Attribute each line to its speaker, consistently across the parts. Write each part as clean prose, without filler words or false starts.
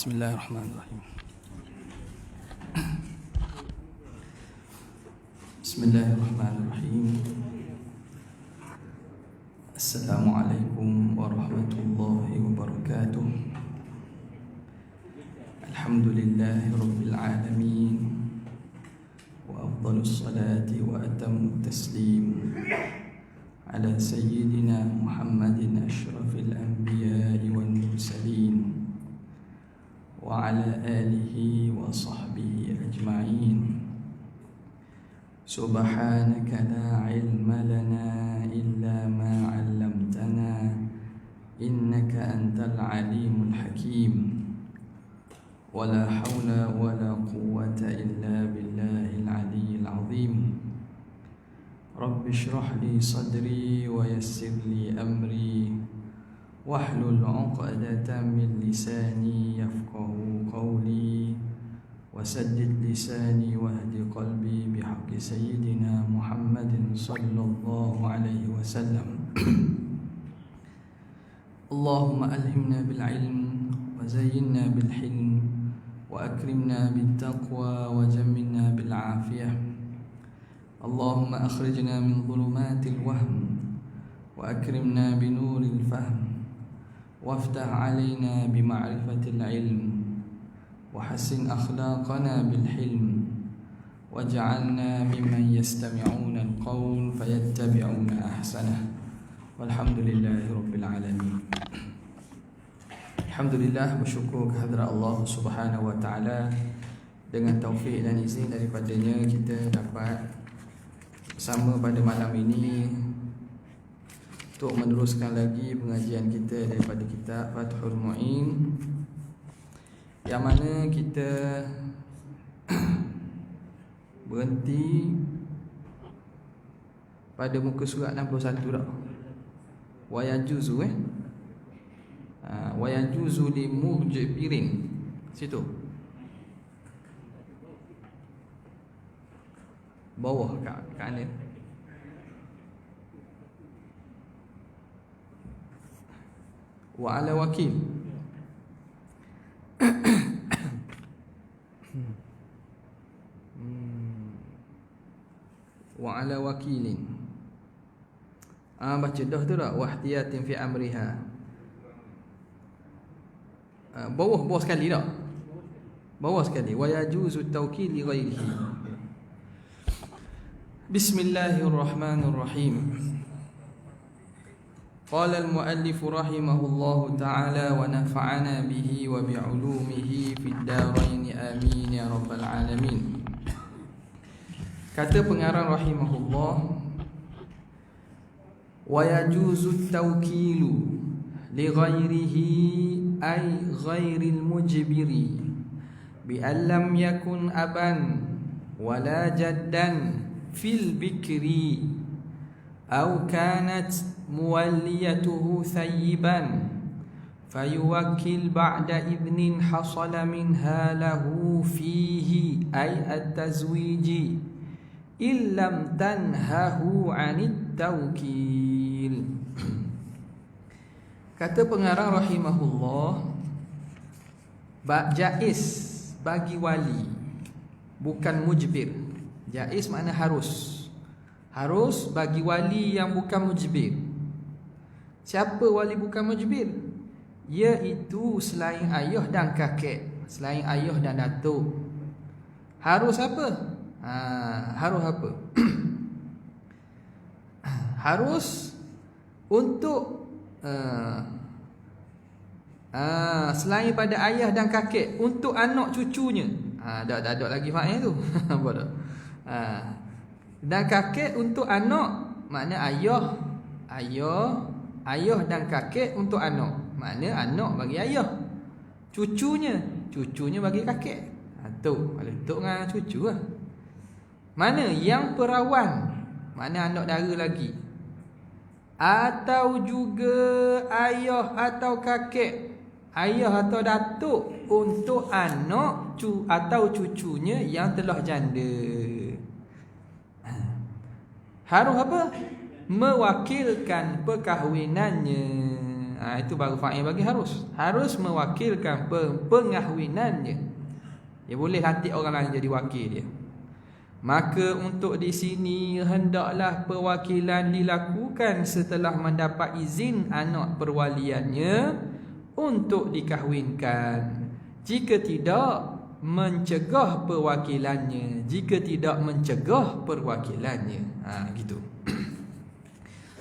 Speaker 1: Bismillahirrahmanirrahim. Bismillahirrahmanirrahim. Assalamualaikum warahmatullahi wabarakatuh. Alhamdulillahi rabbil alamin. Wa afdalus salati wa atammu taslim ala sayyidina Muhammadin asyrafil anbiya'i wan mursalin wa ala alihi wa sahbihi ajma'in. Subhanaka la ilma lana illa ma 'allamtana innaka antal alimul hakim. Wa la hawla wa la quwwata illa billahil aliyyil azim. Rabbi shrah li sadri wa yassir li amri wahlul 'uqdatam min lisani yafqahu qawli wasaddid lisani wahdi qalbi bihaqqi sayyidina Muhammadin sallallahu alaihi wasallam. Allahumma alhimna bil ilm wa zayyinna bil hilm wa akrimna bit taqwa wa jammilna bil afiyah. Allahumma akhrijna min dhulumatil wahm wa akrimna bi nuril fahm وافتح علينا بمعرفة العلم وحسن أخلاقنا بالحلم واجعلنا ممن يستمعون القول فيتبعون أحسنه والحمد لله رب العالمين. Alhamdulillah, bersyukur kehadrat Allah Subhanahu wa taala, dengan taufik dan izin daripadanya kita dapat bersama pada malam ini untuk meneruskan lagi pengajian kita daripada kitab Fathul Mu'in, yang mana kita berhenti pada muka surat 61 dah. Wa yajuzu wa yajuzu li mujbirin. Situ bawah kat kanan. Wa ala wakil. Wa ala wakilin. Baca dah tu tak? Wahtiyatin fi amriha. Bawah sekali tak? Bawah sekali. Wa yajuzu tawkil li ghairihi. Bismillahirrahmanirrahim. قال المؤلف رحمه الله تعالى ونفعنا به وبعلومه في الدارين آمين يا رب العالمين. Kata pengarang rahimahullah, wa yajuzu tawkilu li ghairihi ay ghairil mujbiri bi an lam yakun aban wala jaddan fil bikri aw kanat muwalliyatuhu thayyiban fayuwakkil ba'da idnin hasala minha lahu fihi ay at-tazwiji illam tanhahu 'anit tawkil. Kata pengarang rahimahullah, jaiz bagi wali, bukan mujbir. Jaiz makna harus. Harus bagi wali yang bukan mujbir. Siapa wali bukan mujbir? Iaitu selain ayah dan kakek, selain ayah dan datuk. Harus apa? Harus apa? Harus untuk selain pada ayah dan kakek, untuk anak cucunya. Dah ada lagi maknanya tu. Apa dah? Dan kakek untuk anak, makna ayah dan kakek untuk anak, makna anak bagi ayah. Cucunya bagi kakek. Tu, kalau tok dengan cucu lah. Mana yang perawan, makna anak dara lagi. Atau juga ayah atau kakek, ayah atau datuk untuk anak atau cucunya yang telah janda. Harus apa? Mewakilkan perkahwinannya. Itu baru fa'il bagi harus. Harus mewakilkan pengahwinannya. Dia boleh lantik orang lain jadi wakil dia. Maka untuk di sini hendaklah perwakilan dilakukan setelah mendapat izin anak perwaliannya untuk dikahwinkan. Jika tidak, mencegah perwakilannya. Jika tidak, mencegah perwakilannya. Gitu.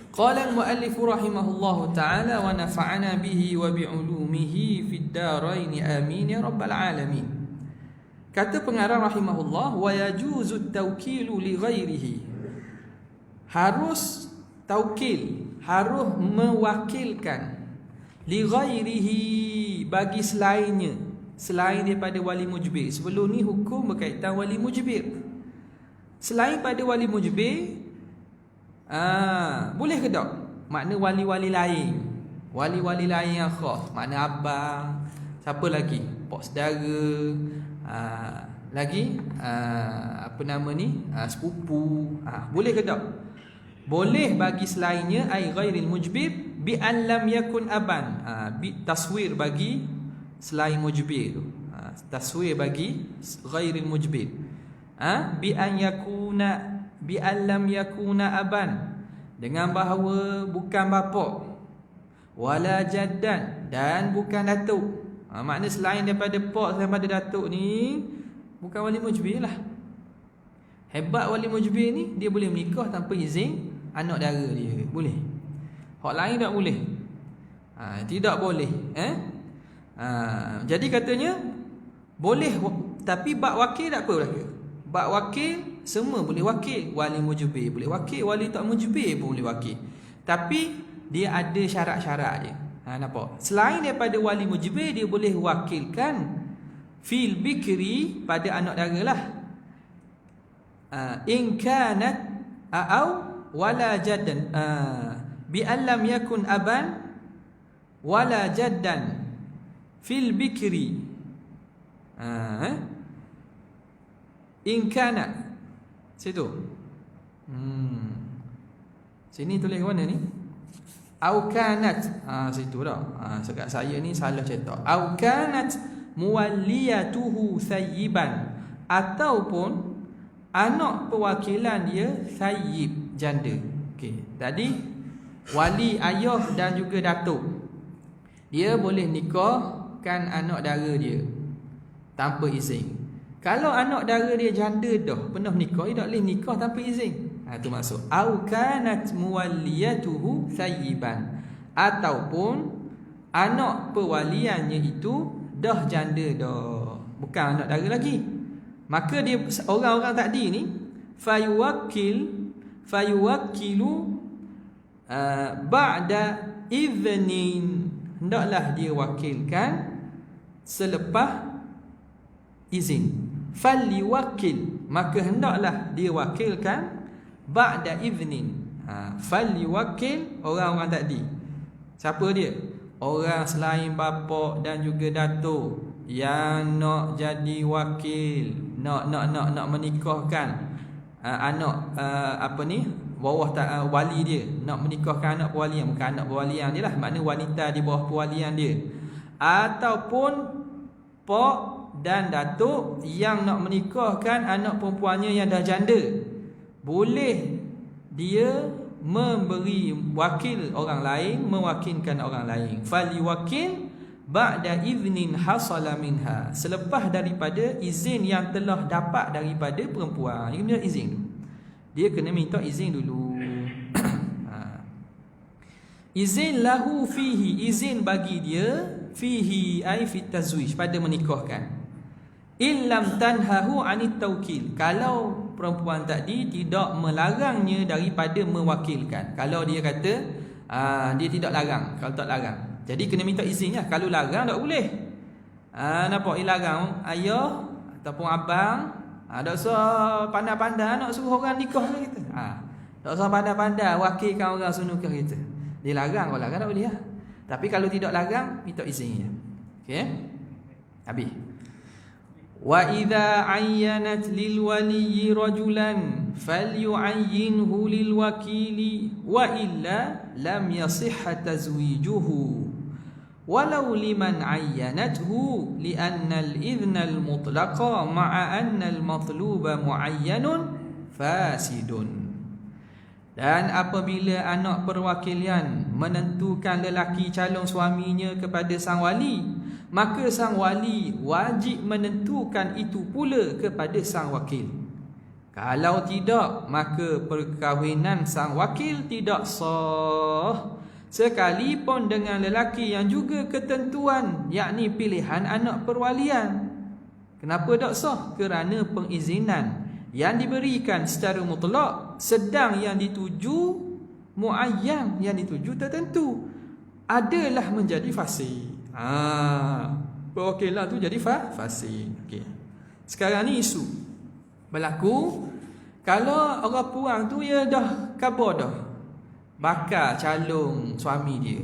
Speaker 1: Qala al-muallif rahimahullahu ta'ala wa nafa'ana bihi wa bi'ulumihi fid darain amin ya rabbal alamin. Kata pengarang rahimahullah, wa yajuzu tawkilu li ghairihi. Harus taukil, harus mewakilkan li ghairihi, bagi selainnya, selain daripada wali mujbir. Sebelum ni hukum berkaitan wali mujbir. Selain pada wali mujbir, boleh ke tak? Makna wali-wali lain, wali-wali lain yang khas, makna abang, siapa lagi? Pak saudara, lagi apa nama ni, sepupu. Boleh ke tak? Boleh bagi selainnya, ai ghairil mujbir bi an lam yakun aban. Bi taswir bagi selain mujbir tu. Taswir bagi ghairil mujbir. Bi an yakuna, bi an lam yakuna aban, dengan bahawa bukan bapa, wala jaddan, dan bukan datuk. Makna selain daripada pak, selain daripada datuk ni, bukan wali mujbir lah. Hebat wali mujbir ni, dia boleh menikah tanpa izin anak dara dia. Boleh. Hak lain tak boleh. Tidak boleh. Jadi katanya boleh, tapi bab wakil tak apa belaka. Bab wakil semua boleh wakil. Wali mujbir boleh wakil, wali tak mujbir pun boleh wakil. Tapi dia ada syarat-syarat dia. Nampak? Selain daripada wali mujbir, dia boleh wakilkan fil bikri, pada anak dara lah. In kanat au wala jaddan, bi an lam yakun aban wala jaddan fil bikri. In kanat, situ. Sini tulis mana ni? Au kanat, situ dah. Sekat saya ni salah cetak. Au kanat muwalliyatuhu sayyiban, ataupun anak perwakilan dia sayyib, janda. Okey, tadi wali ayah dan juga datuk, dia boleh nikahkan anak dara dia tanpa izin. Kalau anak dara dia janda dah pernah nikah, dia tak boleh nikah tanpa izin. Itu maksud au kanat muwalliyatuhu sayyiban, ataupun anak perwaliannya itu dah janda dah, bukan anak dara lagi. Maka dia, orang-orang tadi ni, fayuwakkilu ba'da idhnin, hendaklah dia wakilkan selepas izin. Falyuwakkil, maka hendaklah dia wakilkan ba'da idhnin. Falyuwakkil, orang-orang tadi. Siapa dia? Orang selain bapa dan juga datuk yang nak jadi wakil, nak menikahkan anak bawah wali dia, nak menikahkan anak perwalian, bukan anak perwalian dia lah, makna wanita di bawah perwalian dia, ataupun pak dan datuk yang nak menikahkan anak perempuannya yang dah janda. Boleh dia memberi wakil orang lain, mewakilkan orang lain. Falyuwakkil ba'da idhnin hasala minha, selepas daripada izin yang telah dapat daripada perempuan. Ini kena izin, dia kena minta izin dulu. Izin lahu fihi, izin bagi dia, fihi ay fi tazwij, pada menikahkan. Illam tanhahu anit tawkil, kalau perempuan tadi tidak melarangnya daripada mewakilkan. Kalau dia kata dia tidak larang, kalau tak larang, jadi kena minta izinnya. Kalau larang tak boleh. Nampak larang ayah ataupun abang, tak usah pandai-pandai nak suruh orang nikah kita. Tak usah pandai-pandai wakilkan orang suruh nikah kita. Dia larang, kalau larang tak boleh lah. Tapi kalau tidak larang, minta izinnya. Okey, habis. Wa idza ayyanat lil waliyyi rajulan falyu'ayyinhu lil wakili wa illa lam yasihha tazwijuhu. walau liman ayyanathu li'anna al-idhna al-mutlaqa ma'a anna al-matluba muayyanun fasidun. Dan apabila anak perwakilan menentukan lelaki calon suaminya kepada sang wali, maka sang wali wajib menentukan itu pula kepada sang wakil. Kalau tidak, maka perkahwinan sang wakil tidak sah, sekalipun dengan lelaki yang juga ketentuan, yakni pilihan anak perwalian. Kenapa tak sah? Kerana pengizinan yang diberikan secara mutlak, sedang yang dituju muayyan, yang dituju tertentu, adalah menjadi fasih. Perwakilan tu jadi fasih. Okey. Sekarang ni isu berlaku, kalau orang puang tu dia dah khabar dah bakal calon suami dia,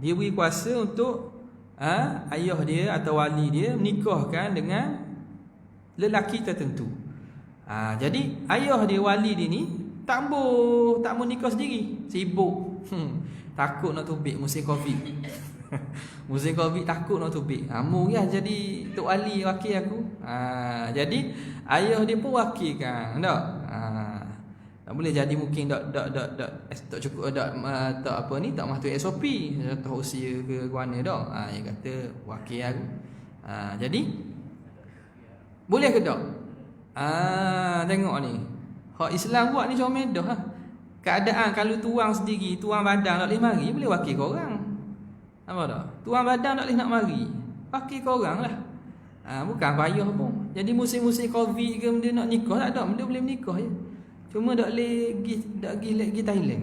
Speaker 1: dia beri kuasa untuk ayah dia atau wali dia menikahkan dengan lelaki tertentu. Jadi ayah dia, wali dia ni tak mau nikah sendiri, sibuk. Takut nak tubik musim Covid. Musim Covid takut nak tubik. Mu ya jadi tok wali wakil aku. Jadi ayah dia pun wakilkan. Tak boleh jadi, mungkin tak cukup, tak apa ni, tak masuk SOP, tak usia ke mana dah. Dia kata wakil aku. Jadi boleh ke tak? Tengok ni, hak Islam buat ni macam medah lah. Keadaan kalau tuang sendiri, tuang badan tak boleh mari, boleh wakil korang. Apa tak? Tuang badan tak boleh nak mari, wakil korang lah. Bukan payah pun. Jadi musim-musim Covid ke benda nak nikah, tak ada, benda boleh menikah je. Cuma tak boleh pergi Thailand.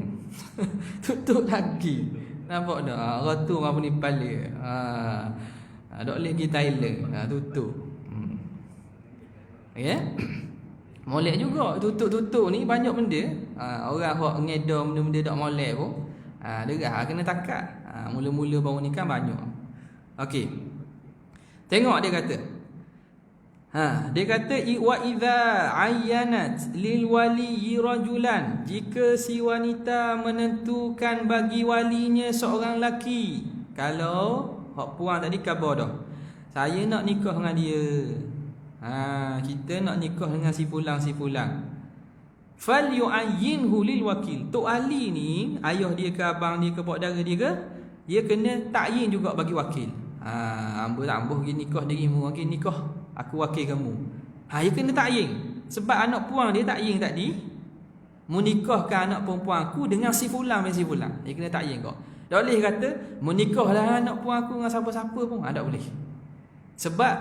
Speaker 1: Tutup lagi. Nampak tak? Orang tu orang ni kepala. Tak boleh pergi Thailand. Tutup. Okay? Molek juga. Tutup-tutup ni banyak benda. Orang hok ngedar benda-benda tak molek pun. Derah kena takat. Mula-mula baru ni kan banyak. Okey. Tengok dia kata. Dia kata wa idza ayyanat lil wali rajulan, jika si wanita menentukan bagi walinya seorang lelaki. Kalau hok puan tadi khabar dah, saya nak nikah dengan dia. Kita nak nikah dengan si fulang. Fal yu'ayyinhu lil wakil. Tok Ali ni, ayah dia ke abang dia ke saudara dia ke, dia kena takyin juga bagi wakil. Ambo pergi nikah dirimu, pergi nikah aku wakil kamu. Dia kena takyin. Sebab anak puang dia takyin tadi, menikahkan anak perempuan aku dengan si fulang dan si fulang. Dia kena takyin kau. Tak boleh kata menikahlah anak puang aku dengan siapa-siapa pun. Tak boleh. Sebab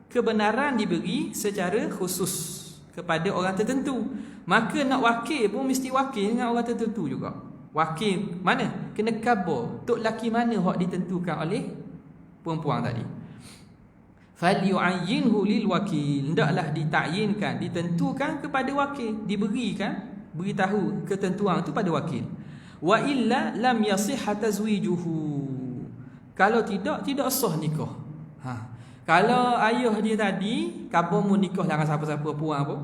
Speaker 1: kebenaran diberi secara khusus kepada orang tertentu. Maka nak wakil pun mesti wakil dengan orang tertentu juga. Wakil mana? Kena khabar tok laki mana hak ditentukan oleh perempuan tadi. Fal yu'ayyinhu lil wakil. Hendaklah ditakyinkan, ditentukan kepada wakil, diberikan, beritahu ketentuan itu pada wakil. Wa illa lam yasihha tazwijuhu. Kalau tidak sah nikah. Kalau ayah dia tadi khabar mu nikah dengan siapa-siapa puan pun,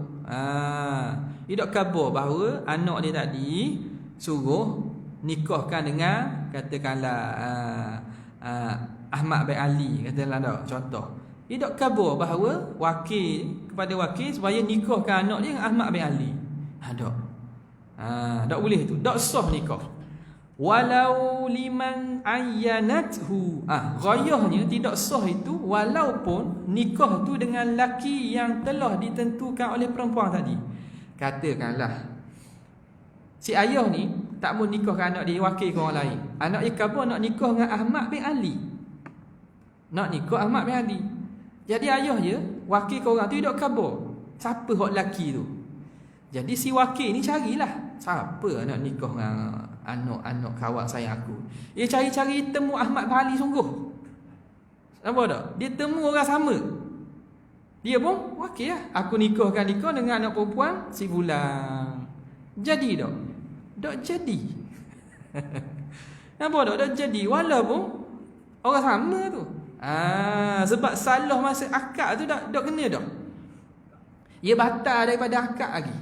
Speaker 1: dia tak khabar bahawa anak dia tadi suruh nikahkan dengan katakanlah Ahmad bin Ali, katakanlah tak, contoh. Dia tak khabar bahawa wakil kepada wakil supaya nikahkan anak dia dengan Ahmad bin Ali. Tak boleh tu, tak sah nikah. Walau liman ayyanathu. Ghayahnya tidak sah itu walaupun nikah tu dengan laki yang telah ditentukan oleh perempuan tadi. Katakanlah si ayah ni tak mau nikahkan anak dia, wakil ke orang lain. Anak dia khabar nak nikah dengan Ahmad bin Ali. Nak nikah Ahmad bin Ali. Jadi ayah dia wakil ke orang tu, dia tak khabar siapa hak laki tu. Jadi si wakil ni carilah siapa nak nikah dengan anak kawan saya aku. Dia cari-cari temu Ahmad bin Ali sungguh. Nampak tak? Dia temu orang sama. Dia pun wakil lah. Aku nikah dengan anak perempuan si fulan. Jadi tak? Tak jadi. Nampak tak? Tak jadi. Walaupun orang sama tu. Sebab salah masa akad tu tak kena dah. Ia batal daripada akad lagi.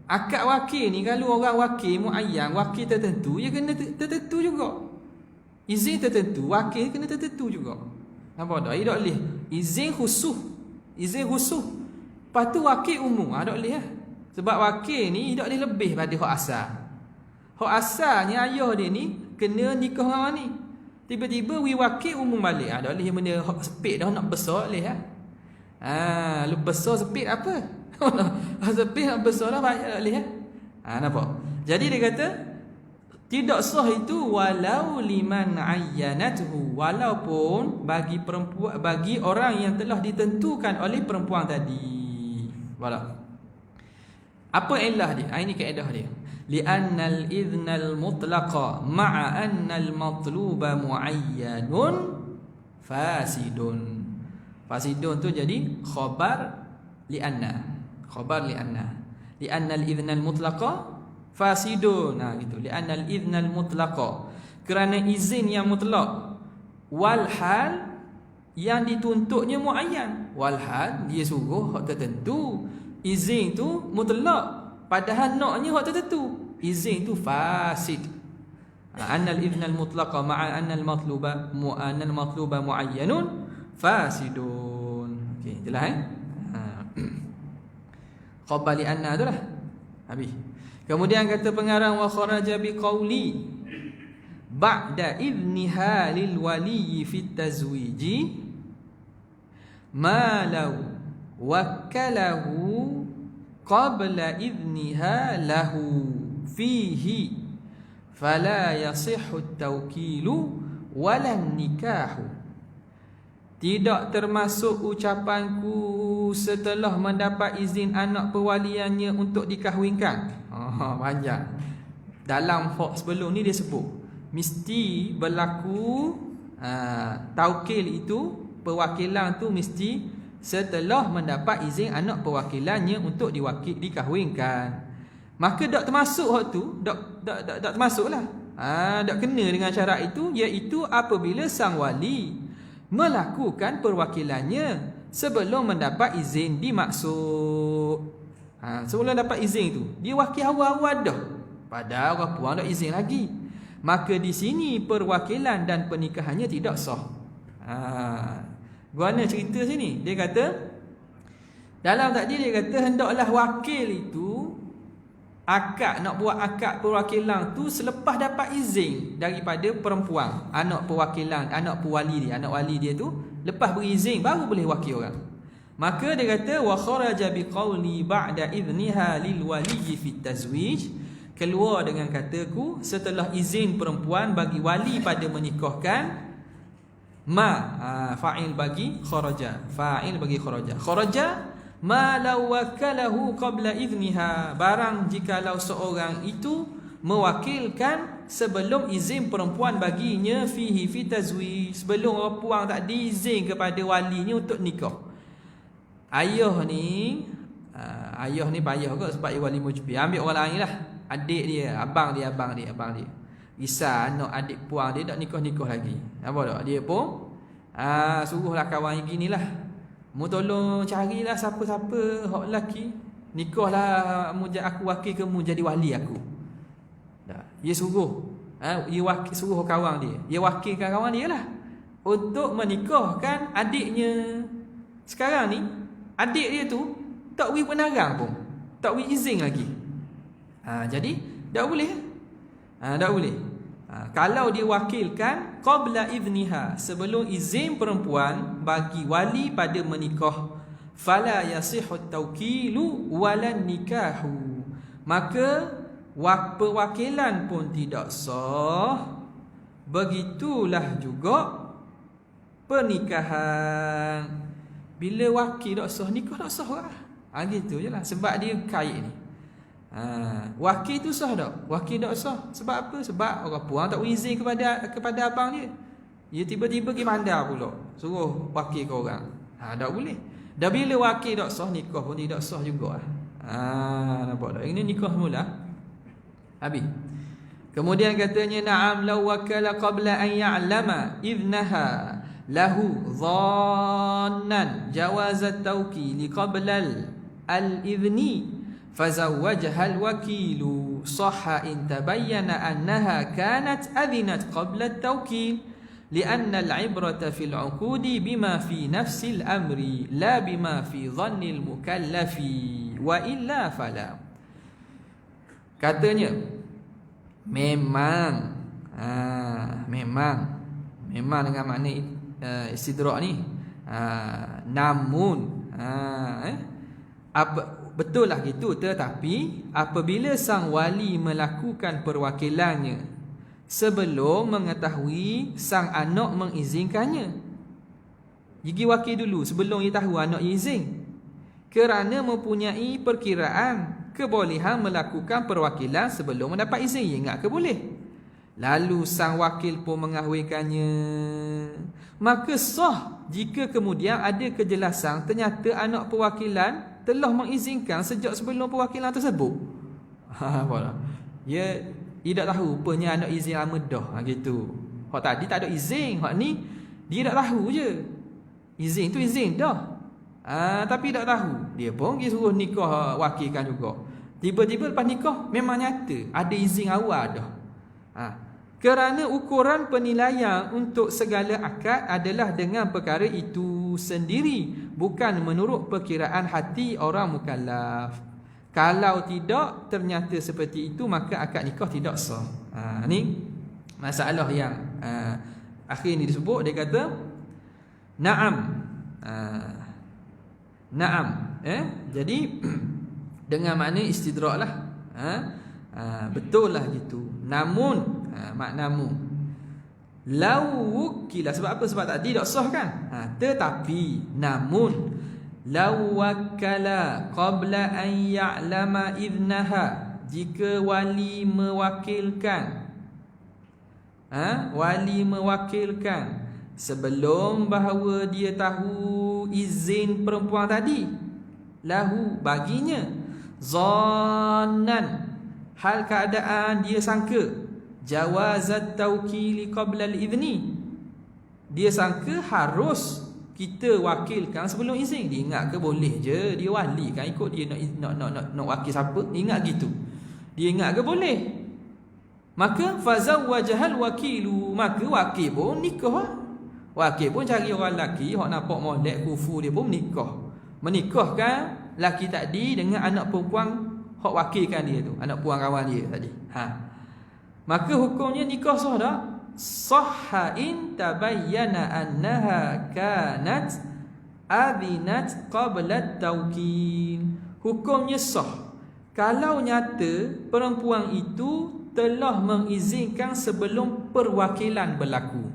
Speaker 1: Akad wakil ni kalau orang wakil muayyan, wakil tertentu, ia kena tertentu juga. Izin tertentu, wakil kena tertentu juga. Nampak tak? Dia tak boleh izin khusus. Izin khusus. Lepas tu wakil umum. Tak boleh lah. Sebab wakil ni tak boleh lebih pada hak asal. Hak asalnya ayah dia ni kena nikah dengan orang ni. Tiba-tiba wakil umum balik. Tak boleh benda hak sepit dah nak besar boleh lah. Lu besar sepit apa? Sepit nak besar dah banyak tak boleh lah. Nampak? Jadi dia kata tidak sah itu walau liman ayyanathu, walaupun bagi perempuan, bagi orang yang telah ditentukan oleh perempuan tadi. Wala. Apa ilah dia? Ini kaedah dia. Li'annal idhnal mutlaqa ma'a annal matluba muayyanun fasidun. Fasidun tu jadi khabar li'anna. Khabar li'anna. Li'annal idhnal mutlaqa fasidun. Gitu. Li'annal idhnal mutlaqa, kerana izin yang mutlak, wal hal yang dituntutnya muayyan. Wal hal dia suruh hak tertentu. Izin tu mutlak, padahal naknya hak tertentu. Izin tu fasid. Annal idhnal mutlaqa ma'a annal matluba muayyanun fasidun. Okey, jelas khabar li'anna tu lah. Habis. Kemudian kata pengarang wa kharaja biqauli ba'da idniha lil wali fi tazwiji ma law wakkalahu qabla idniha lahu fihi fala yasihhu at-tawkilu wala nikahu. Tidak termasuk ucapanku setelah mendapat izin anak pewaliannya untuk dikahwinkan. Banyak. Dalam hak sebelum ni dia sebut mesti berlaku taukil itu, perwakilan tu mesti setelah mendapat izin anak perwakilannya untuk dikahwinkan. Maka tak termasuk hak tu, tak termasuklah. Tak kena dengan syarat itu, iaitu apabila sang wali melakukan perwakilannya sebelum mendapat izin dimaksud. Sebelum dapat izin tu, dia wakil awal-awal dah, padahal orang puan tak izin lagi. Maka di sini perwakilan dan pernikahannya tidak sah. Guna cerita sini, dia kata dalam tadi dia kata hendaklah wakil itu nak buat akad perwakilan tu selepas dapat izin daripada perempuan, anak perwakilan, anak pewali dia, anak wali dia tu lepas berizin baru boleh wakil orang. Maka dia kata wa kharaja biqauli ba'da idniha lil wali fi tazwij, keluar dengan kataku setelah izin perempuan bagi wali pada menikahkan. Fa'il bagi kharaja, fa'il bagi kharaja. Kharaja ma law wakalahu qabla idniha, barang jikalau seorang itu mewakilkan sebelum izin perempuan baginya fihi fi tazwij, sebelum orang puan tak diizin kepada walinya untuk nikah. Ayah ni payah kot sebab dia wali mujbir. Ambil orang lain lah, adik dia, abang dia. Risau anak adik puan dia tak nikah-nikah lagi. Apa tak? Dia pun suruhlah kawan yang gini lah, mu tolong carilah siapa-siapa hak lelaki, nikahlah aku wakil ke mu jadi wali aku. Dia suruh suruh kawan dia, dia wakilkan kawan dia lah untuk menikahkan adiknya. Sekarang ni adik dia tu tak beri penarang pun, tak beri izin lagi. Jadi tak boleh. Tak boleh. Kalau dia wakilkan qabla idniha, sebelum izin perempuan bagi wali pada menikah, fala yasihhu at-tawkilu wala nikahu, maka perwakilan pun tidak sah, begitulah juga pernikahan. Bila wakil tak sah, nikah tak sah lah. Gitu je lah. Sebab dia kait ni. Wakil tu sah tak? Wakil tak sah. Sebab apa? Sebab orang puan tak izin kepada abang dia. Dia tiba-tiba pergi mandar pula, suruh wakil ke orang. Tak boleh. Dah bila wakil tak sah, nikah pun tidak sah juga. Nampak tak? Ini nikah mula. Habis. Kemudian katanya na'am law wakala qabla an ya'lama idnaha lahu dhannan jawazat tawkili qabla al-idhni fazawwajaha al-wakilu sahha in tabayyana annaha kanat adhinat qabla at-tawkil li'anna al-ibrata fil 'uqudi bima fi nafsi al-amri la bima fi dhanni al-mukallafi wa illa fala. Katanya memang dengan makna istidrak ni, namun betul lah gitu, tetapi apabila sang wali melakukan perwakilannya sebelum mengetahui sang anak mengizinkannya. Gigi wakil dulu sebelum dia tahu anak izin, kerana mempunyai perkiraan kebolehan melakukan perwakilan sebelum mendapat izin. Ya ingat ke boleh? Lalu sang wakil pun mengahwinkannya, maka sah jika kemudian ada kejelasan ternyata anak perwakilan telah mengizinkan sejak sebelum perwakilan tersebut. Dia tak tahu rupanya anak izin lama dah, gitu. Hak tadi tak ada izin, hak ni dia tak tahu je. Izin tu izin dah. Tapi tak tahu. Dia pun pergi suruh nikah wakilkan juga. Tiba-tiba lepas nikah memang nyata ada izin awal dah. Kerana ukuran penilaian untuk segala akad adalah dengan perkara itu sendiri, bukan menurut perkiraan hati orang mukallaf. Kalau tidak ternyata seperti itu, maka akad nikah tidak sah. Ni masalah yang akhir ni disebut. Dia kata na'am. Na'am. Jadi dengan makna istidrak lah. Betul lah gitu. Namun maknamu lau wukila, sebab apa? Sebab tadi tak sah kan. Tetapi namun lau wakala qabla an ya'lama idnaha, jika wali mewakilkan sebelum bahawa dia tahu izin perempuan tadi, lahu baginya, zannan, hal keadaan dia sangka, jawazat tawkili qabla al-idhni, dia sangka harus kita wakilkan sebelum izin. Dia ingat ke boleh je, dia wali kan, ikut dia nak wakil siapa, dia ingat gitu. Dia ingat ke boleh. Maka fazawwajahal wakilu, maka wakil pun nikah. Wakil pun cari orang lelaki hak nampak molek kufu, dia pun menikahkan lelaki tadi dengan anak perempuan hak wakilkan dia tu, anak puan kawan dia tadi. Maka hukumnya nikah sah tak? Sahha in tabayyana annaha kanat adhinat qabla tawkil. Hukumnya sah kalau nyata perempuan itu telah mengizinkan sebelum perwakilan berlaku.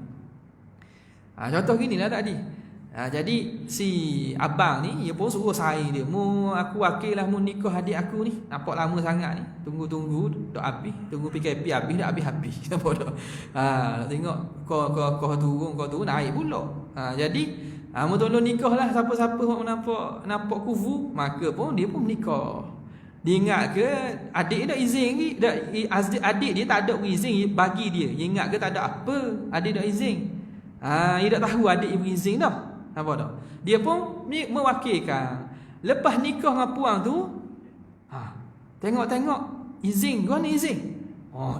Speaker 1: Contoh gini lah tadi. Jadi si abang ni, dia pun suruh saya dia, aku wakil lah nikah adik aku ni, nampak lama sangat ni, tunggu dah habis, tunggu PKP habis dah habis nampak dah. Tengok kau turun naik pula. Jadi mu tolong nikah lah siapa-siapa nampak kufu, maka pun dia pun menikah. Dia ingat ke adik dia dah izin ke? Adik dia tak ada izin bagi dia. Dia ingat ke tak ada apa, adik dah izin. Dia tak tahu adik ibu izin dah. Nampak tak? Dia pun mewakilkan. Lepas nikah dengan puang tu, tengok izin, gua ni izin.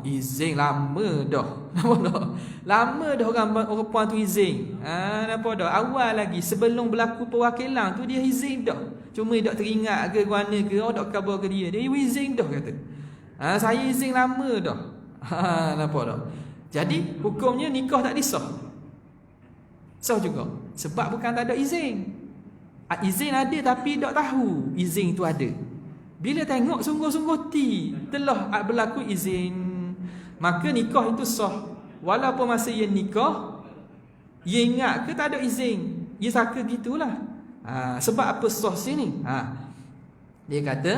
Speaker 1: Izin lama dah. Nampak tak? Lama dah orang puang tu izin. Nampak tak? Awal lagi sebelum berlaku perwakilan tu dia izin dah. Cuma dia tak teringat ke mana ke, tak khabar ke dia. Dia izin dah kata. Saya izin lama dah. Nampak tak? Jadi hukumnya nikah tak disah. Sah juga. Sebab bukan tak ada izin. Izin ada tapi tak tahu izin tu ada. Bila tengok sungguh-sungguh telah berlaku izin, maka nikah itu sah. Walaupun masa ia nikah, ia ingat ke tak ada izin, ia sangka gitulah. Sebab apa sah sini? Dia kata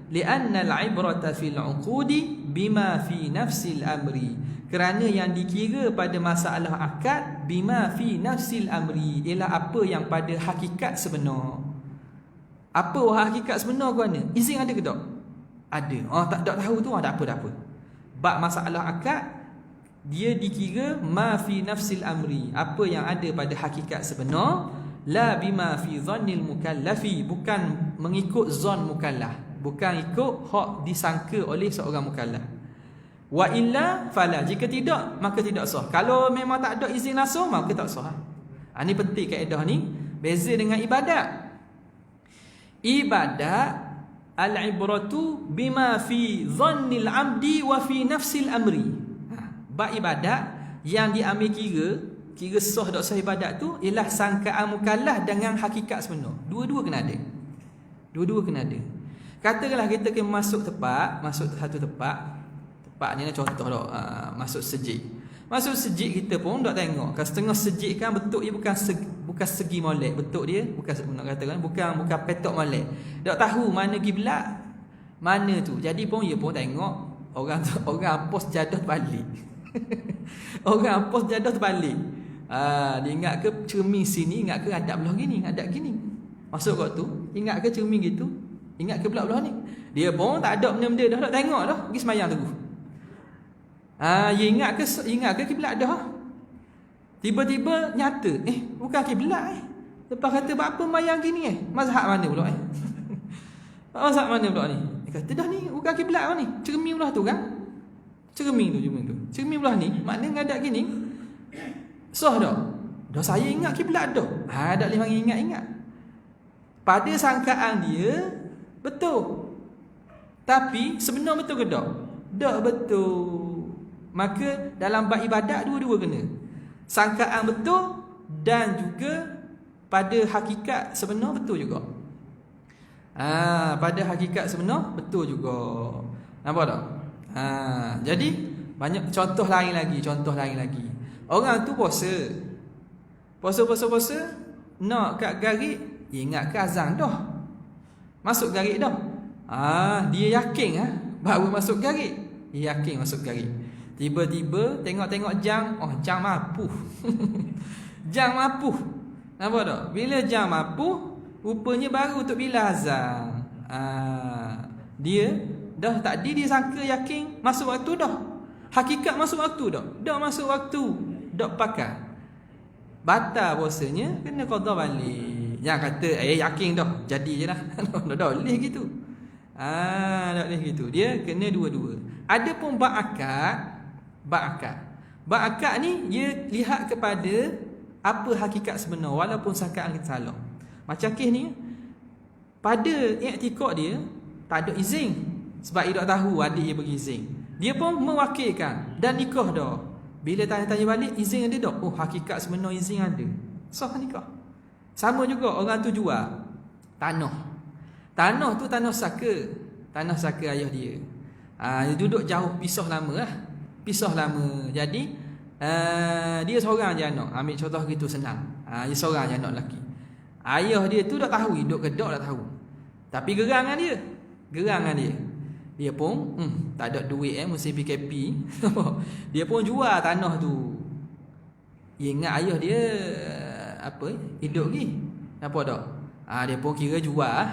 Speaker 1: li'anna al-ibrata fil 'uqudi bima fi nafsil amri. Kerana yang dikira pada masalah akad bima fi nafsil amri, ialah apa yang pada hakikat sebenar. Apa hakikat sebenar kau ni? Izin ada ke tak? Ada. Tak tahu tu tak apa. Bab masalah akad dia dikira ma fi nafsil amri, apa yang ada pada hakikat sebenar, la bima fi dhannil mukallafi, bukan mengikut zon mukallaf. bukan ikut hak disangka oleh seorang mukallaf. Wa illa fala, jika tidak maka tidak sah. Kalau memang tak ada izin langsung maka tak sah. Ini penting kaedah ni, beza dengan ibadat. Ibadat al-ibratu bima fi dhannil abdi wa fi nafsil amri. Bab ibadat yang diambil kira sah tak sah ibadat tu ialah sangkaan mukallaf dengan hakikat sebenar. Dua-dua kena ada. Dua-dua kena ada. Katakanlah kita masuk satu tempat ni contoh dah, masuk sejid. Masuk sejid kita pun tak tengok. Kalau setengah sejid kan bentuk dia bukan segi molek, bentuk dia bukan, nak katakan bukan petok molek. Tak tahu mana kiblat, mana tu. Jadi pun dia pun tengok orang hapus jadah terbalik. Orang hapus jadah terbalik. Dia ingat ke cermin sini, ingat ke hadap belah gini, hadap gini. Masuk kat tu, ingat ke cermin gitu, ingat ke belah ni. Dia pun tak ada benda-benda dah, tak tengok dah, pergi sembahyang teguh. Dia ingat ke kiblat dah. Tiba-tiba nyata, bukan kiblat Lepas kata buat apa mayang gini mazhab mana pula mazhab mana pula ni? Dia kata dah ni bukan kiblat ni, cermin belah tu kan. Cermin tu. Cermin belah ni maknanya ngadak gini. Sah dah. Dah saya ingat kiblat dah. Tak boleh panggil ingat. Pada sangkaan dia betul. Tapi sebenar betul ke tak? Tak betul. Maka dalam bab ibadat dua-dua kena. Sangkaan betul dan juga pada hakikat sebenar betul juga. Pada hakikat sebenar betul juga. Nampak tak? Jadi banyak contoh lain lagi. Orang tu puasa. Nak kat garik, ingat ke azan dah. Masuk garik dah. Dia yakin baru masuk garik. Dia yakin masuk garik. Tiba-tiba tengok jam, jam mapuh. Jam mapuh. Nampak tak? Bila jam mapuh, rupanya baru untuk bila azan. Dia dah tadi dia sangka yakin masuk waktu dah. Hakikat masuk waktu dah. Dah masuk waktu, dak pakai. Batal puasanya, kena qada balik. Yang kata yakin dah, jadi je lah. Dah boleh gitu. Tak boleh gitu. Dia kena dua-dua. Adapun bab akad ni dia lihat kepada apa hakikat sebenar walaupun sangkaan kita salah. Macam kes ni, pada iktikad dia tak ada izin sebab dia tak tahu adik dia bagi izin. Dia pun mewakilkan dan nikah dah. Bila tanya-tanya balik, izin ada tak? Hakikat sebenar izin ada. Sah nikah. Sama juga orang tu jual tanah. Tanah tu tanah saka ayah dia. Dia duduk jauh, pisah lama. Jadi dia seorang je anak. Ambil contoh gitu senang. Dia seorang je anak lelaki. Ayah dia tu tak tahu hidup ke tak tahu. Tapi gerangan dia. Dia pun tak ada duit musim PKP. Dia pun jual tanah tu. Dia ingat ayah dia hidup lagi. Nampak tak? Dia pun kira jual.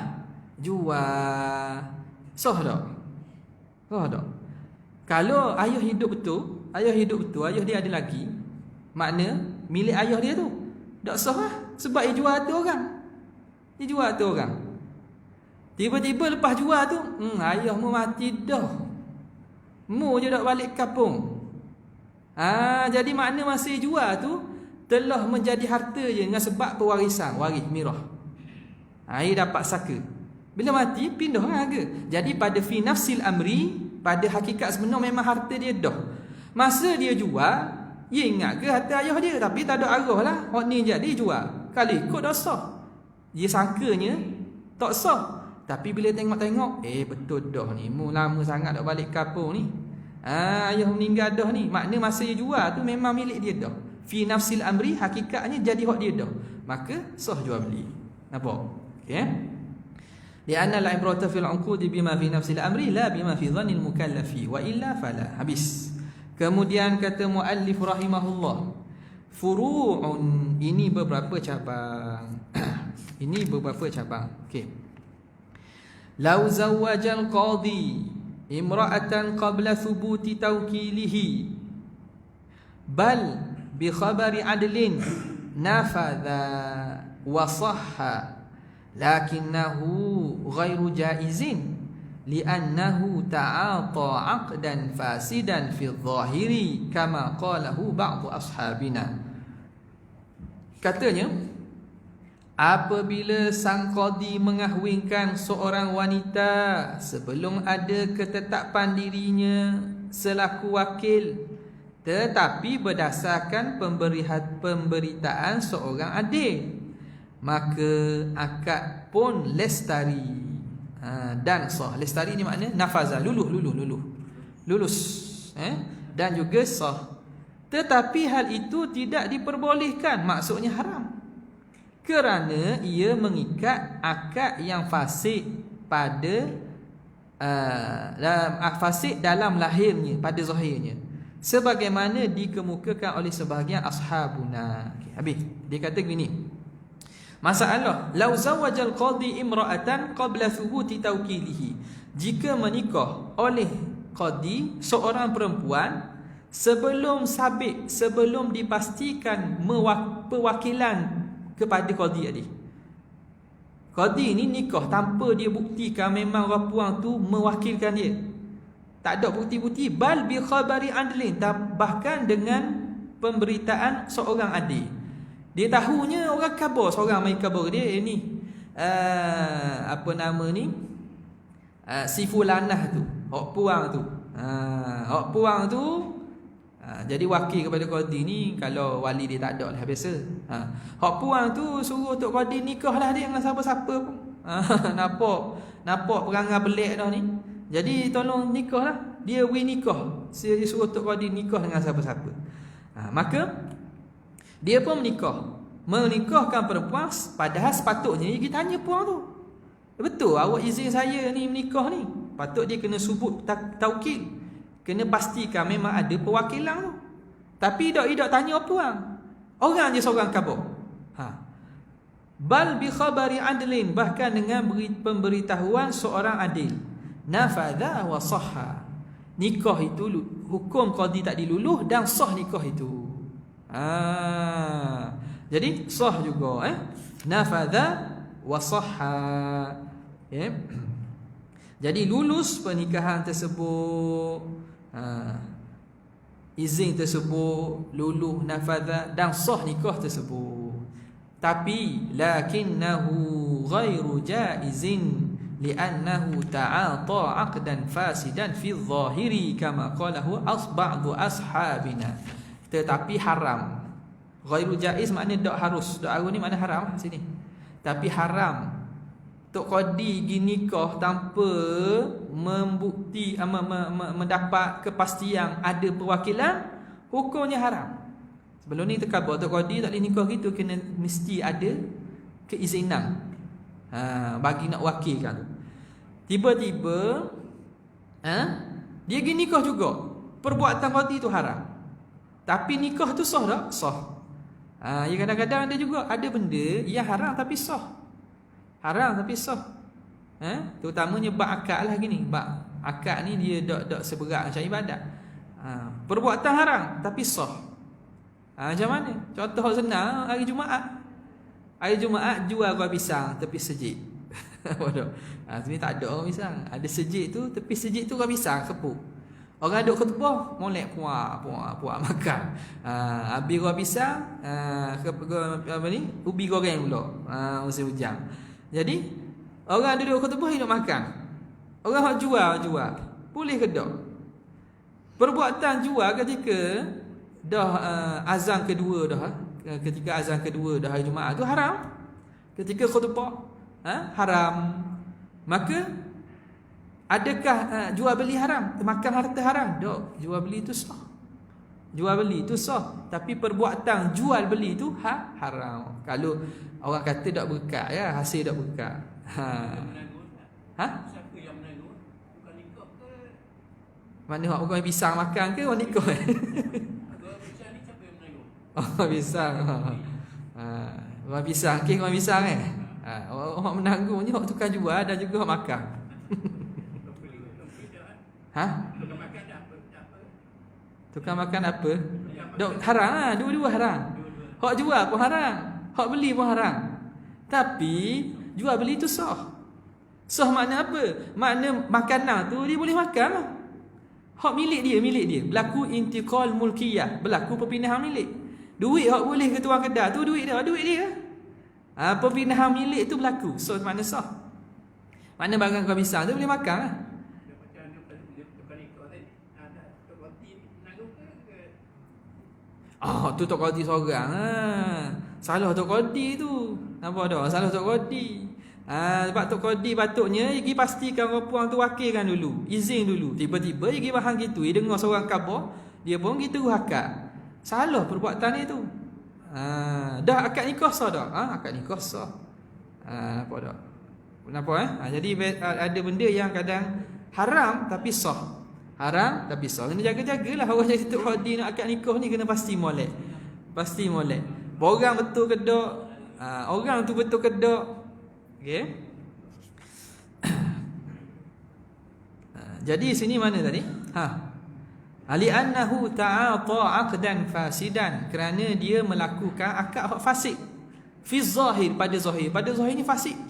Speaker 1: Sah tak? Kalau ayah hidup betul, ayah dia ada lagi, makna milik ayah dia tu tak sah lah. Sebab dia jual tu orang. Tiba-tiba lepas jual tu, ayah mu mati dah. Mu je tak balik kampung. Jadi makna masa jual tu telah menjadi harta je dengan sebab pewarisan, waris mirah. Dia dapat saka. Bila mati pindah harga. Jadi pada fi nafsil amri, pada hakikat sebenar memang harta dia dah. Masa dia jual, dia ingat ke harta ayah dia, tapi tak ada arah lah. Hak ni jadi jual. Kalau ikut dah sah. Dia sangkanya tak sah. Tapi bila tengok-tengok, betul dah ni. Mu lama sangat tak balik kampung ni. Ayah meninggal dah ni. Makna masa dia jual tu memang milik dia dah. Fi nafsil amri, hakikatnya jadi hak dia dah. Maka sah jual beli. Nampak? Okey. Lianna al-ibrata fil 'uqudi bima fi nafsil amri la bima fi dhanil mukallafi wa illa fala. Habis. Kemudian kata muallif rahimahullah, furu'un, ini beberapa cabang. Okey. Lau zawwajal qadi imra'atan qabla thubuti tawkilihi bal bi khabari adlin nafadha wa sahha lakinnahu ghairu jaizin li'annahu ta'ata 'aqdan fasidan fi adh-dhahiri kama qalahu ba'd ashabina. Katanya, apabila sang qadi mengahwinkan seorang wanita sebelum ada ketetapan dirinya selaku wakil, tetapi berdasarkan pemberitaan seorang adik, maka akad pun lestari dan sah. Lestari ni makna nafaza, lulus dan juga sah. Tetapi hal itu tidak diperbolehkan, maksudnya haram, kerana ia mengikat akad yang fasik pada fasik dalam lahirnya, pada zahirnya, sebagaimana dikemukakan oleh sebahagian ashabuna. Okay, habis dia kata gini, masalah, lau zawajal qadi imra'atan qabla thubuti tawkilihi, jika menikah oleh qadi seorang perempuan sebelum sabit, sebelum dipastikan perwakilan kepada qadi tadi. Qadi ni nikah tanpa dia buktikan memang orang puang tu mewakilkan dia, tak ada bukti-bukti, bal bi khabari adlin, bahkan dengan pemberitaan seorang adil. Dia tahunya orang khabar, seorang main khabar dia ni apa nama ni, si fulanah tu, hok puang tu, hok puang tu jadi wakil kepada qadi ni kalau wali dia tak ada lah biasa. Hok puang tu suruh tok qadi nikahlah dia dengan siapa-siapa pun. Nampak perangai pelik dah ni. Jadi tolong nikahlah. Dia nikah. Dia suruh tok qadi nikah dengan siapa-siapa. Maka dia pun menikahkan perempuan, padahal sepatutnya dia tanya puang tu, betul awak izin saya ni menikah ni? Patut dia kena subut taukil, kena pastikan memang ada perwakilan tu. Tapi tidak tanya puang, orang je seorang khabar. Bal bi khabari adlin, bahkan dengan pemberitahuan seorang adil. Nafadha wa sahha, nikah itu hukum qadi tak diluluh dan sah nikah itu. Jadi sah juga, nafadha wa sahha. Jadi lulus pernikahan tersebut, izin tersebut luluh, nafadha dan sah nikah tersebut. Tapi lakinnahu ghairu jaizin li'annahu ta'ata 'aqdan fasidan fi adh-dhahiri kama qalahu ba'du ashabina. Tetapi haram. Ghairu jaiz makna tak harus. Tak harus ni makna haram sini. Tapi haram tok qadi pergi nikah tanpa membukti mendapat kepastian ada perwakilan, hukumnya haram. Sebelum ni terkhabar tok qadi tak boleh nikah gitu, kena mesti ada keizinan bagi nak wakilkan tu. Tiba-tiba dia pergi nikah juga. Perbuatan qadi tu haram. Tapi nikah tu sah tak? Sah. Ya kadang-kadang ada juga ada benda yang haram tapi sah. Haram tapi sah. Terutamanya bab akad lah gini. Bab akad ni dia tak seberat macam ibadat. Perbuatan haram tapi sah. Macam mana? Contoh senang, hari Jumaat. Hari Jumaat jual buah pisang tepi sejid. Bodoh. Sini tak ada orang pisang. Ada sejid tu, tepi sejid tu buah pisang kepuk. Orang duk khutbah, molek puak makan. Habis buah pisang, apa ni? Ubi goreng pula. Musim hujan. Jadi orang duduk khutbah hidup makan. Orang hak jual. Boleh ke tak? Perbuatan jual ketika dah azan kedua dah. Ketika azan kedua dah hari Jumaat tu haram. Ketika khutbah haram. Maka adakah jual beli haram? Makan harta haram? Tak. Jual beli itu sah. Jual beli itu sah. Tapi perbuatan jual beli itu haram. Kalau orang kata tak berkat ya, hasil tak berkat.
Speaker 2: Siapa yang menegur? Bukan nikah ke?
Speaker 1: Mana orang bukan pisang makan ke orang nikah?
Speaker 2: Pisang ni siapa yang menegur?
Speaker 1: Oh, pisang. Orang pisang, kes orang pisang orang menanggungnya orang tukar jual dan juga orang makan. Tukar makan apa? Dok haram dua-dua haram. Hak jual pun haram, hak beli pun haram. Tapi jual beli itu sah. Sah makna apa? Makna makanan tu dia boleh makan lah. Hak milik dia. Berlaku intiqal mulkiyah, berlaku perpindahan milik. Duit hak boleh ke tuan kedai tu, duit dia. Perpindahan milik tu berlaku. So makna sah. Makna barang kau pisang tu boleh makan lah.
Speaker 2: Dia macam dia tukar nikah tadi. Ada tok roti Melayu ke?
Speaker 1: Tu tok kodi seorang. Salah tok kodi tu. Nampak dah? Salah tok kodi. Sebab tok kodi patutnya pergi pastikan orang puang tu wakilkan dulu, izin dulu. Tiba-tiba dia pergi bahan gitu, dia dengar seorang khabar, dia pun gitu akad. Salah perbuatan dia tu. Dah akad nikah sah dah. Akad nikah sah. Nampak tak? Kenapa jadi ada benda yang kadang haram tapi sah. Haram tapi sah. Kena jaga-jagalah orang jadi tok kodi nak akad nikah ni, kena pasti molek. Pasti molek. Orang betul ke tak? Orang tu betul ke tak? Okey. Jadi sini mana tadi? Ali annahu ta'ata 'aqdan fasidan, kerana dia melakukan akad fasid. Fi zahir, pada zahir ni fasid.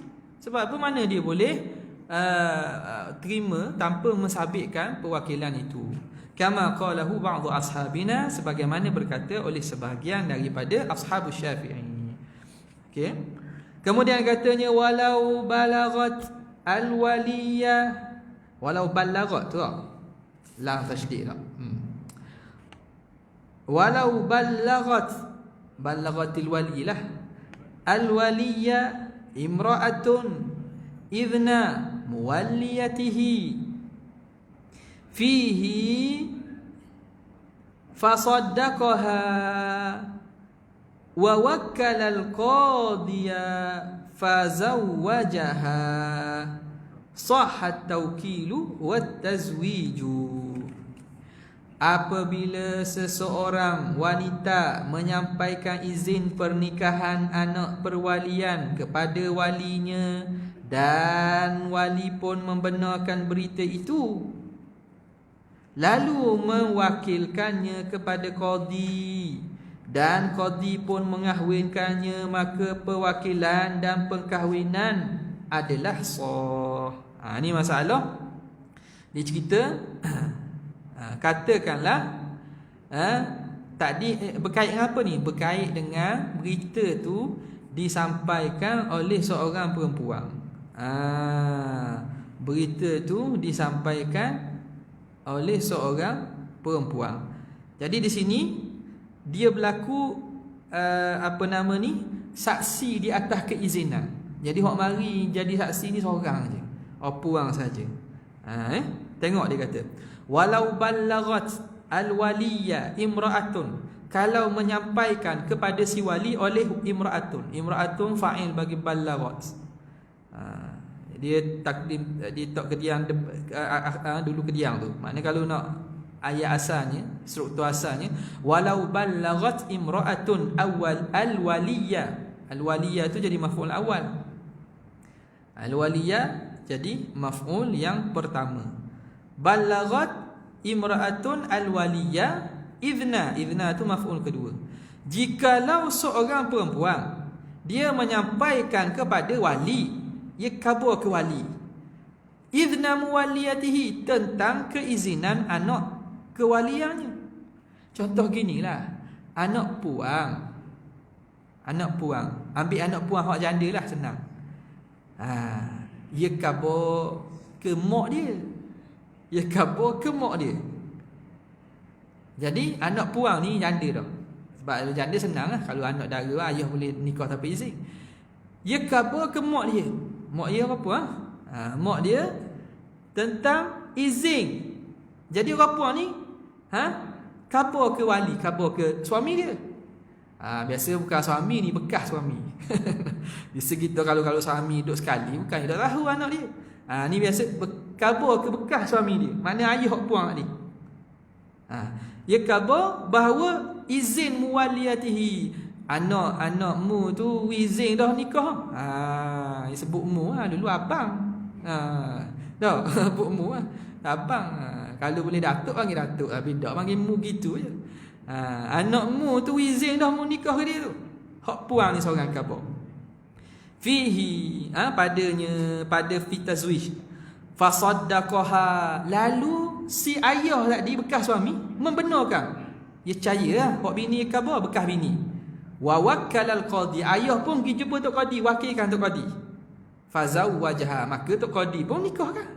Speaker 1: Sebab apa? Mana dia boleh terima tanpa mensabitkan perwakilan itu. Kama qalahu ba'dhu ashabina, sebagaimana berkata oleh sebahagian daripada ashabus Syafi'i. Okey. Kemudian katanya walau balaghat alwaliyah, walau balaghat tu la tasydid tak. Walau balaghatil walilah alwaliyah imra'atun idna muwalliyatihi fihi fasaddaqaha wa wakkala al-qadiya fazawwajaha sahhat tawkilu wat tazwiju. Apabila seseorang wanita menyampaikan izin pernikahan anak perwalian kepada walinya dan wali pun membenarkan berita itu, lalu mewakilkannya kepada qadi dan qadi pun mengahwinkannya, maka perwakilan dan perkahwinan adalah sah. Ni masalah. Dia cerita katakanlah tadi berkait dengan apa ni? Berkait dengan berita tu disampaikan oleh seorang perempuan. Berita tu disampaikan oleh seorang perempuan. Jadi di sini dia berlaku saksi di atas keizinan. Jadi hok mari jadi saksi ni seorang je, puang saja. Tengok dia kata walau balaghat alwaliya imra'atun, kalau menyampaikan kepada si wali oleh imra'atun fa'il bagi balaghat. Dia takdim, dia tak kediang dulu kediang tu. Maknanya kalau nak ayat asalnya, struktur asalnya walau balaghat imra'atun awal alwaliya tu jadi maf'ul awal, alwaliya jadi maf'ul yang pertama. Balaghat imra'atun alwaliya idna tu maf'ul kedua. Jikalau seorang perempuan dia menyampaikan kepada wali, ia kabur ke wali, idna muwalliyatihi, tentang keizinan anak kewaliannya. Contoh ginilah, anak puang, ambil anak puang hak janda lah, senang. Ia kabur ke mak dia, Jadi anak puang ni janda dah. Sebab janda senang lah, kalau anak dara ayah boleh nikah tanpa izin. Ia kabur ke mak dia. Mak dia apa? Mak dia tentang izin. Jadi orang puang ni kabur ke wali, kabur ke suami dia. Biasa bukan suami ni, bekas suami. Biasa kita kalau suami duduk sekali, bukan dia tak tahu anak dia. Ni biasa kabur ke bekas suami dia. Mana ayah hok puang ni. Dia kabur bahawa izin muwaliyatihi, anak-anakmu tu izin dah nikah. Dia sebut mu dulu abang. Dah sebut mu abang. Kalau boleh datuk panggil datuk, tapi tak panggil mu gitu je. Anakmu tu izin dah mu nikah ke dia tu. Hak puang ni seorang kabur. fihi, padanya, pada fi tazwij. Fasaddaqaha, lalu si ayah tadi bekas suami membenarkan. Dia percayalah hak bini khabar bekas bini. Wa wakkalal qadi, ayah pun pergi jumpa tok qadi, wakilkan tok qadi. Fazawwajaha, maka tok qadi pun nikahkan.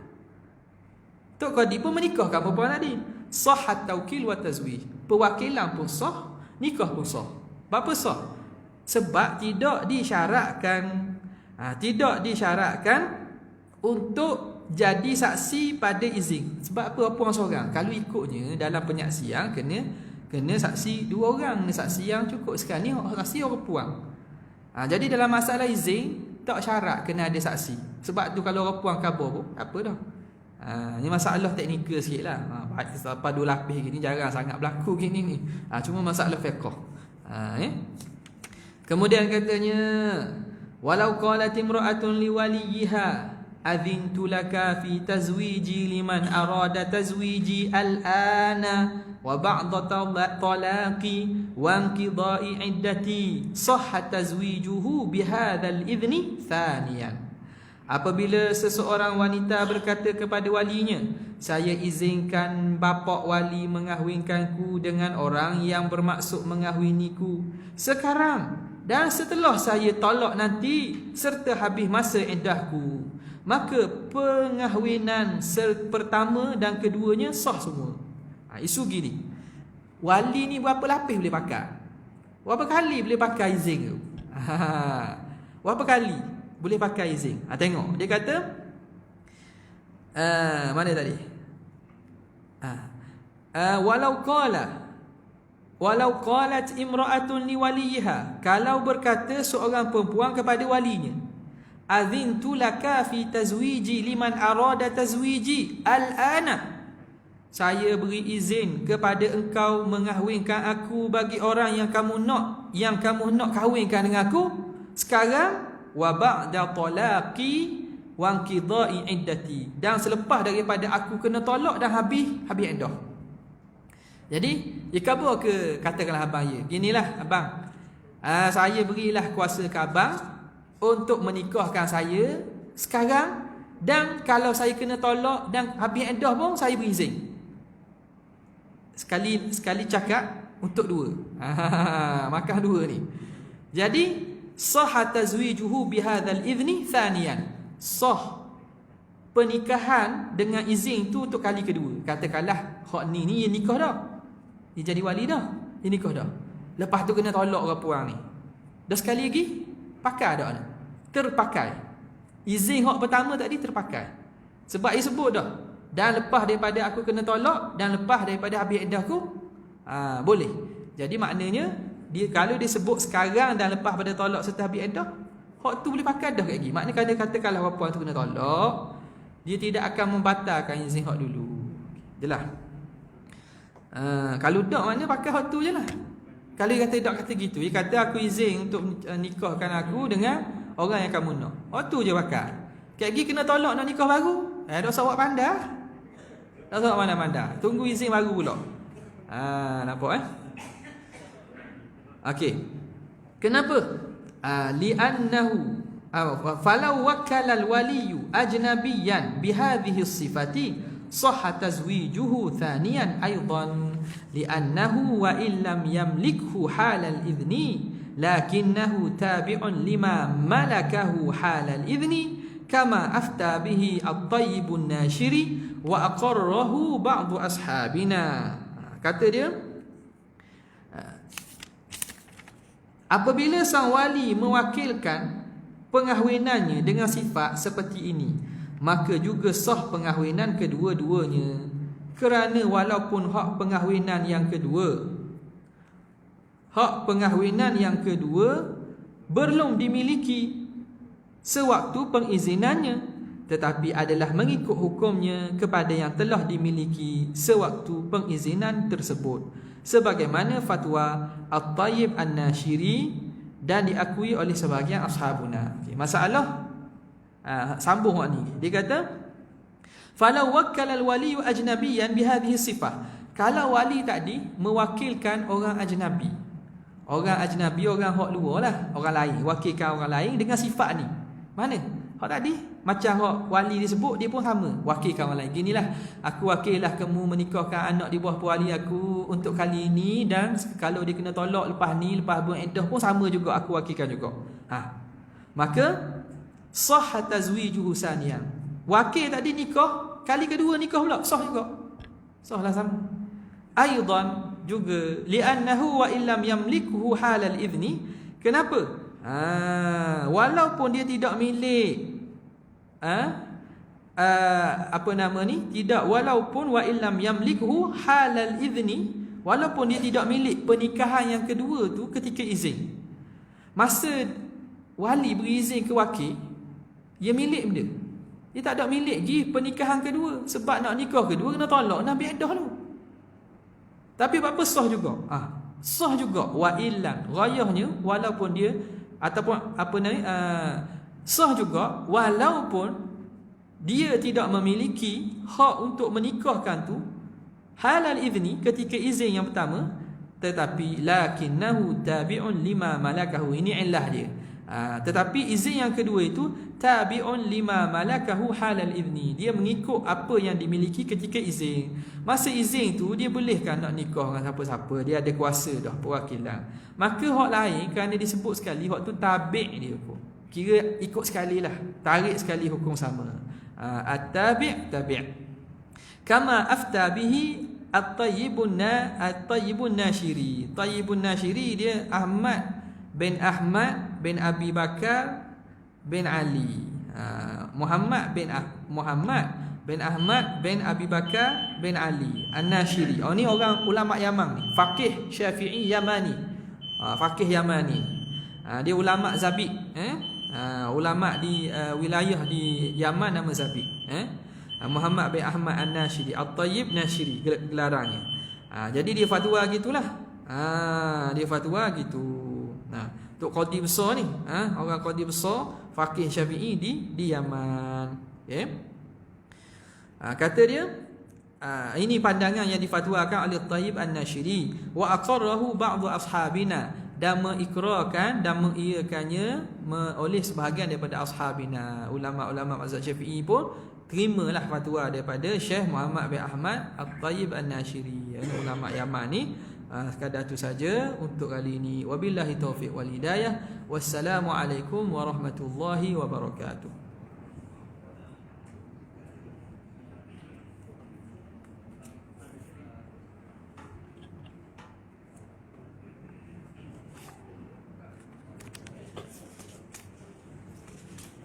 Speaker 1: Tok qadi pun menikahkan perempuan tadi. Sahhat tawkil wa tazwij, perwakilan pun sah, nikah pun sah. Apa sah? Sebab tidak disyaratkan untuk jadi saksi pada izin. Sebab apa orang seorang? Kalau ikutnya dalam penyaksian kena saksi 2 orang, kena saksi yang cukup. Sekarang ni saksi orang puang. Jadi dalam masalah izin tak syarat kena ada saksi. Sebab tu kalau orang puang khabar pun apa dah. Ni masalah teknikal sikitlah. Apa 2 lapis gini jarang sangat berlaku gini ni. Cuma masalah fiqh. Kemudian katanya, walau qalat imra'atun liwaliha adhintu laka fi tazwiji liman arada tazwiji al-ana wa ba'da talaqi wa inqidai iddati sahha tazwijuhu bihadzal idzni thaniyan. Apabila seseorang wanita berkata kepada walinya, saya izinkan bapa wali mengahwinkanku dengan orang yang bermaksud mengahwiniku sekarang dan setelah saya tolak nanti serta habis masa iddahku, maka pengahwinan pertama dan keduanya sah semua. Isu gini, wali ni berapa lapis boleh pakai? Berapa kali boleh pakai izin tu? Berapa kali boleh pakai izin? Tengok, dia kata mana tadi? Walau qalat imra'atun liwaliha, kalau berkata seorang perempuan kepada walinya, adhintu laka fi tazwiji liman arada tazwiji al-ana, saya beri izin kepada engkau mengahwinkan aku bagi orang yang kamu nak kahwinkan dengan aku sekarang, wa ba'da talaqi wa inqidai iddati, dan selepas daripada aku kena tolak dan habis iddah. Jadi khabar ke katakanlah abang ya, ginilah abang, saya berilah kuasa ke abang untuk menikahkan saya sekarang, dan kalau saya kena tolak dan habis iddah pun saya berizin. Sekali cakap untuk 2. Makan 2 ni. Jadi sah tazwijuhu bihadzal idzni thaniyan, sah pernikahan dengan izin tu untuk kali kedua. Katakanlah hak ni nikah dah, dia jadi wali dah, dia nikah dah, lepas tu kena tolak orang puang ni, dah sekali lagi pakai dah ni, terpakai izin hak pertama tadi, terpakai sebab dia sebut dah, dan lepas daripada aku kena tolak dan lepas daripada habis iddahku, boleh. Jadi maknanya dia kalau dia sebut sekarang dan lepas pada tolak serta habis iddah, hak tu boleh pakai dah lagi. Maknanya katakanlah orang puan tu kena tolak, dia tidak akan membatalkan izin hak dulu. Jelas. Kalau tak, mana pakai hak tu je lah. Kalau dia kata tak kata gitu, dia kata aku izin untuk nikahkan aku dengan orang yang kamu nak, hak tu je pakai. Kayak gini kena tolak nak nikah baru, dah usah buat pandai, dah usah buat pandai, tunggu izin baru pula. Nampak okey. Kenapa? Li'annahu falau wakkala al-waliyu ajnabiyan bihadhihi as-sifati sahha tazwijuhu thaniyan aidan li'annahu wa illam yamlikhu halal idzni lakinnahu tabi'un lima malakahu halal idzni kama afta bihi at-tayyibun nashiri wa aqarrahu ba'du ashabina. Kata dia, apabila sang wali mewakilkan pengahwinannya dengan sifat seperti ini, maka juga sah pengahwinan kedua-duanya, kerana walaupun hak pengahwinan yang kedua belum dimiliki sewaktu pengizinannya, tetapi adalah mengikut hukumnya kepada yang telah dimiliki sewaktu pengizinan tersebut, sebagaimana fatwa At-Tayyib An-Nashiri dan diakui oleh sebahagian ashabuna. Masalah sambung ni. Dia kata falau wakkala al-wali ajnabiyan bihadhihi sifah, kalau wali tadi mewakilkan orang ajnabi, Orang ajnabi, orang hak luar lah, orang lain, wakilkan orang lain dengan sifat ni. Mana? Hak tadi macam hak wali disebut, dia pun sama, wakilkan orang lain. Ginilah, aku wakillah kamu menikahkan anak di bawah wali aku untuk kali ini, dan kalau dia kena tolak lepas ni, lepas buang iddah pun sama juga, aku wakilkan juga. Maka sah tazwijuhu saniyan. Wakil tadi nikah, kali kedua nikah pula sah juga. Sah lah sama. Aidan juga li'annahu wa illam yamlikuhu halal idzni. Kenapa? Walaupun dia tidak milik apa nama ni, tidak, walaupun wa illam yamlikuhu halal idzni, walaupun dia tidak milik pernikahan yang kedua tu ketika izin. Masa wali beri izin ke wakil, dia milik benda. Dia tak ada milik lagi pernikahan kedua, sebab nak nikah kedua kena tolak, nak ambil iddah dulu. Tapi apa sah juga? Sah juga. Wa illam, ghayahnya walaupun dia, ataupun apa ni, sah juga walaupun dia tidak memiliki hak untuk menikahkan tu halal idzni ketika izin yang pertama, tetapi lakinnahu tabi'un lima malakahu. Ini illah dia. Tetapi izin yang kedua itu tabi'un lima malakahu halal idzni. Dia mengikut apa yang dimiliki ketika izin. Masa izin tu dia bolehkan nak nikah dengan siapa-siapa, dia ada kuasa dah, perwakilan. Maka hak lain kerana disebut sekali, hak tu tabi' dia pun, kira ikut sekali lah, tarik sekali hukum sama. At-tabi' tabi'. Kama afta bihi at-tayyibun nashiri. Tayyibun nashiri dia Ahmad bin Abi Bakar bin Ali. Muhammad bin Ahmad bin Abi Bakar bin Ali An-Nashiri. Ni orang ulama Yaman ni, faqih Syafi'i Yamani. Faqih Yamani. Dia ulama Zabid, ulama di wilayah di Yaman nama Zabid. Muhammad bin Ahmad An-Nashiri, At-Tayyib Nashiri gelarannya. Jadi dia fatwa gitulah. Dia fatwa gitu. Untuk qadi besar ni, orang qadi besar faqih Syafi'i di Yaman. Okay. Kata dia, ini pandangan yang difatwakan oleh Tayyib An-Nashiri, wa aqarrahu ba'dhu ashabina, dan mengikrarkan dan mengiyakannya oleh sebahagian daripada ashabina. Ulama-ulama mazhab Syafi'i pun terimalah fatwa daripada Syekh Muhammad bin Ahmad At-Tayyib An-Nashiri. Ulama Yaman ni. Sekadar itu saja untuk kali ini. Wabillahi taufiq wal hidayah. Wassalamualaikum warahmatullahi wabarakatuh.